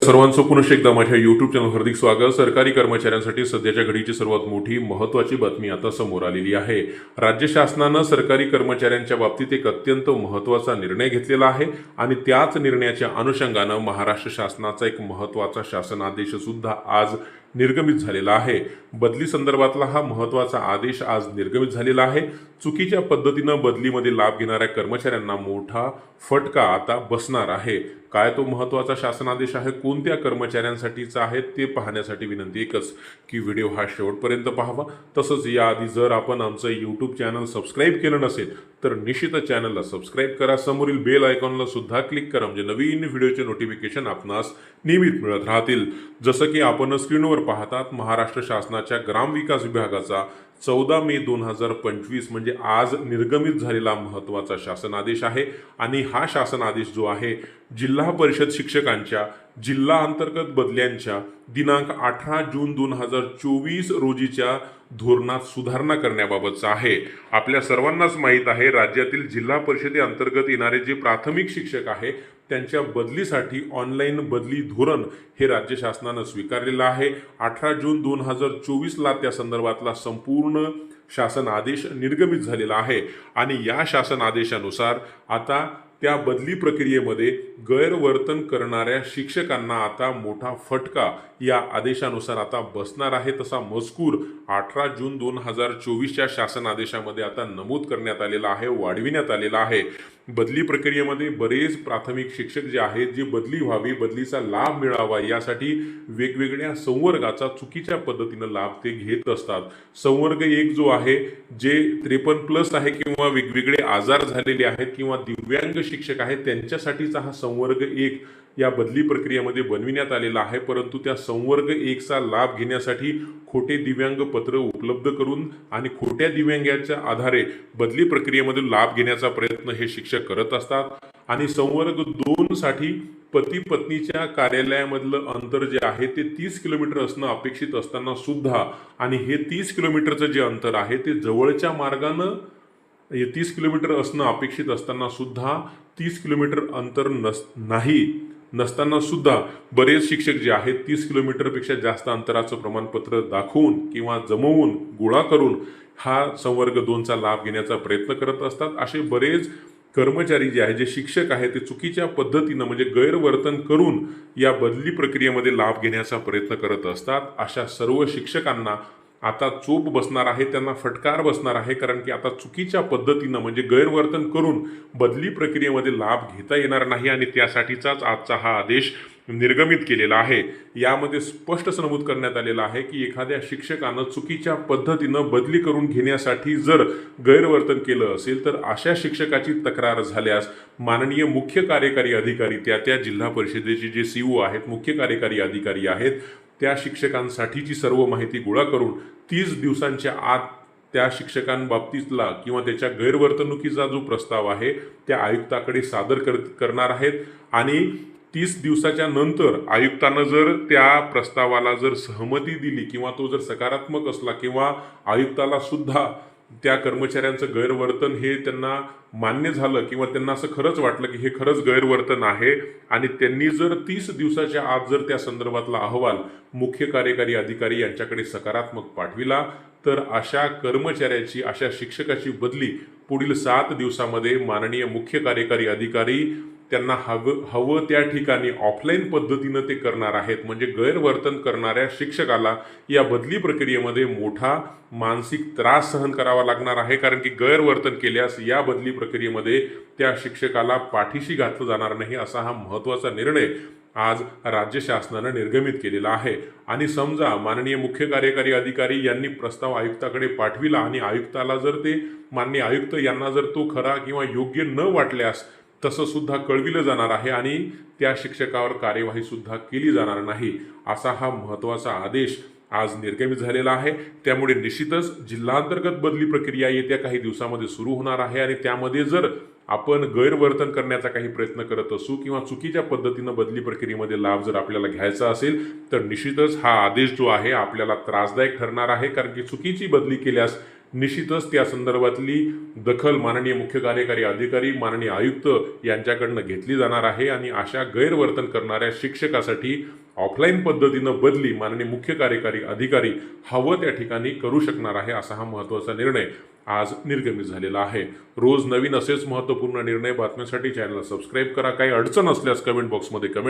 सर्वांचं पुनश्च एकदा माझ्या यूट्यूब चॅनल हार्दिक स्वागत। सरकारी कर्मचाऱ्यांसाठी सध्याच्या घडीची सर्वात मोठी महत्त्वाची बातमी आता समोर आलेली आहे। राज्य शासनानं सरकारी कर्मचाऱ्यांच्या बाबतीत एक अत्यंत महत्त्वाचा निर्णय घेतलेला आहे आणि त्याच निर्णयाच्या अनुषंगानं महाराष्ट्र शासनाचा एक महत्त्वाचा शासन आदेश सुद्धा आज निर्गमित झालेला आहे। बदली संदर्भातला हा महत्त्वाचा आदेश आज निर्गमित झालेला आहे। चुकीच्या पद्धतीनं बदलीमध्ये लाभ घेणाऱ्या कर्मचाऱ्यांना मोठा फटका आता बसणार आहे। काय तो महत्त्वाचा शासन आदेश आहे, कोणत्या कर्मचाऱ्यांसाठीचा आहे ते पाहण्यासाठी विनंती एकच की व्हिडिओ हा शेवटपर्यंत पाहावा। तसंच याआधी जर आपण आमचं यूट्यूब चॅनल सबस्क्राईब केलं नसेल तर निश्चितच चॅनलला सबस्क्राईब करा, समोरील बेल आयकॉनला सुद्धा क्लिक करा म्हणजे नवीन व्हिडिओचे नोटिफिकेशन आपणास नियमित मिळत राहतील। जसं की आपण स्क्रीनवर पाहतात, महाराष्ट्र शासनाच्या ग्रामविकास विभागाचा 14 मे 2025 म्हणजे आज निर्गमित झालेला महत्त्वाचा शासन आदेश आहे। आणि हा शासन आदेश जो आहे जिल्हा परिषद शिक्षकांच्या जिल्हा अंतर्गत बदल्यांच्या दिनांक 18 जून 2024 रोजीच्या धोरणात सुधारणा करण्याबाबतचा आहे। आपल्या सर्वांनाच माहीत आहे, राज्यातील जिल्हा परिषदेअंतर्गत येणारे जे प्राथमिक शिक्षक आहे त्यांच्या बदलीसाठी ऑनलाईन बदली धोरण हे राज्य शासनानं स्वीकारलेलं आहे। 18 जून 2024ला त्या संदर्भातला संपूर्ण शासन आदेश निर्गमित झालेला आहे आणि या शासन आदेशानुसार आता त्या बदली प्रक्रियेमध्ये गैरवर्तन करणाऱ्या शिक्षकांना आता मोठा फटका या आदेशानुसार आता बसणार आहे। तसा मजकूर 18 जून 2024च्या शासन आदेशामध्ये आता नमूद करण्यात आलेला आहे, वाढविण्यात आलेला आहे। बदली प्रक्रियेमध्ये बरेच प्राथमिक शिक्षक जे आहेत, जे बदली व्हावी, बदलीचा लाभ मिळावा यासाठी वेगवेगळ्या संवर्गाचा चुकीच्या पद्धतीनं लाभ ते घेत असतात। संवर्ग 1 जो आहे, जे 53+ आहे किंवा वेगवेगळे आजार झालेले आहेत किंवा दिव्यांग शिक्षक आहेत त्यांच्यासाठीचा हा संवर्ग 1 या बदली प्रक्रियेमध्ये बनविण्यात आलेला आहे। परंतु त्या संवर्ग 1चा लाभ घेण्यासाठी खोटे दिव्यांग पत्र उपलब्ध करून आणि खोट्या दिव्यांगाच्या आधारे बदली प्रक्रियेमध्ये लाभ घेण्याचा प्रयत्न हे शिक्षक करत असतात। आणि संवर्ग 2 साठी पती पत्नीच्या कार्यालयामधलं अंतर जे आहे ते 30 किलोमीटर असणं अपेक्षित असताना सुद्धा आणि हे 30 किलोमीटरचं जे अंतर आहे ते जवळच्या मार्गानं 30 किलोमीटर असणं अपेक्षित असताना सुद्धा 30 किलोमीटर अंतर नसताना सुद्धा बरेच शिक्षक जे आहेत 30 किलोमीटरपेक्षा जास्त अंतराचं प्रमाणपत्र दाखवून किंवा जमवून गोळा करून हा संवर्ग 2चा लाभ घेण्याचा प्रयत्न करत असतात। असे बरेच कर्मचारी जे आहे, जे शिक्षक आहेत ते चुकीच्या पद्धतीनं म्हणजे गैरवर्तन करून या बदली प्रक्रियेमध्ये लाभ घेण्याचा प्रयत्न करत असतात। अशा सर्व शिक्षकांना आता चोप बसणार आहे, त्यांना फटकार बसणार आहे, कारण की आता चुकीच्या पद्धतीनं म्हणजे गैरवर्तन करून बदली प्रक्रियेमध्ये लाभ घेता येणार नाही आणि त्यासाठीचाच आजचा हा आदेश निर्गमित केलेला आहे। यामध्ये स्पष्ट नमूद करण्यात आलेलं आहे की एखाद्या शिक्षकानं चुकीच्या पद्धतीनं बदली करून घेण्यासाठी जर गैरवर्तन केलं असेल तर अशा शिक्षकाची तक्रार झाल्यास माननीय मुख्य कार्यकारी अधिकारी त्या जिल्हा परिषदेचे जे CO आहेत, मुख्य कार्यकारी अधिकारी आहेत, त्या शिक्षकांसाठीची सर्व माहिती गोळा करून 30 दिवसांच्या आत त्या शिक्षकांबाबतीतला किंवा त्याच्या गैरवर्तणुकीचा जो प्रस्ताव आहे त्या आयुक्ताकडे सादर करणार आहेत। आणि 30 दिवसाच्या नंतर आयुक्तानं जर त्या प्रस्तावाला जर सहमती दिली किंवा तो जर सकारात्मक असला किंवा आयुक्ताला सुद्धा त्या कर्मचाऱ्यांचं गैरवर्तन हे त्यांना मान्य झालं किंवा त्यांना असं खरंच वाटलं की हे खरंच गैरवर्तन आहे आणि त्यांनी जर 30 दिवसाच्या आत जर त्या संदर्भातला अहवाल मुख्य कार्यकारी अधिकारी यांच्याकडे सकारात्मक पाठविला तर अशा कर्मचाऱ्याची, अशा शिक्षकाची बदली पुढील 7 दिवसामध्ये माननीय मुख्य कार्यकारी अधिकारी त्यांना हवं त्या ठिकाणी ऑफलाईन पद्धतीनं ते करणार आहेत। म्हणजे गैरवर्तन करणाऱ्या शिक्षकाला या बदली प्रक्रियेमध्ये मोठा मानसिक त्रास सहन करावा लागणार आहे, कारण की गैरवर्तन केल्यास या बदली प्रक्रियेमध्ये त्या शिक्षकाला पाठीशी घातलं जाणार नाही असा हा महत्त्वाचा निर्णय आज राज्य शासनानं निर्गमित केलेला आहे। आणि समजा माननीय मुख्य कार्यकारी अधिकारी यांनी प्रस्ताव आयुक्ताकडे पाठविला आणि आयुक्ताला जर ते माननीय आयुक्त यांना जर तो खरा किंवा योग्य न वाटल्यास तसं सुद्धा कळविलं जाणार आहे आणि त्या शिक्षकावर कार्यवाही सुद्धा केली जाणार नाही असा हा महत्त्वाचा आदेश आज निर्गमित झालेला आहे। त्यामुळे निश्चितच जिल्हांतर्गत बदली प्रक्रिया येत्या काही दिवसामध्ये सुरू होणार आहे आणि त्यामध्ये जर आपण गैरवर्तन करण्याचा काही प्रयत्न करत असू किंवा चुकीच्या पद्धतीनं बदली प्रक्रियेमध्ये लाभ जर आपल्याला घ्यायचा असेल तर निश्चितच हा आदेश जो आहे आपल्याला त्रासदायक ठरणार आहे, कारण की चुकीची बदली केल्यास निश्चितच त्या संदर्भातली दखल माननीय मुख्य कार्यकारी अधिकारी माननीय आयुक्त यांच्याकडनं घेतली जाणार आहे आणि अशा गैरवर्तन करणाऱ्या शिक्षकासाठी ऑफलाईन पद्धतीनं बदली माननीय मुख्य कार्यकारी अधिकारी हवं त्या ठिकाणी करू शकणार आहे, असा हा महत्त्वाचा निर्णय आज निर्गमित झालेला आहे. रोज नवीन असेच महत्त्वपूर्ण निर्णय बातम्यांसाठी चॅनलला सबस्क्राईब करा. काही अडचण असल्यास कमेंट बॉक्समध्ये कमेंट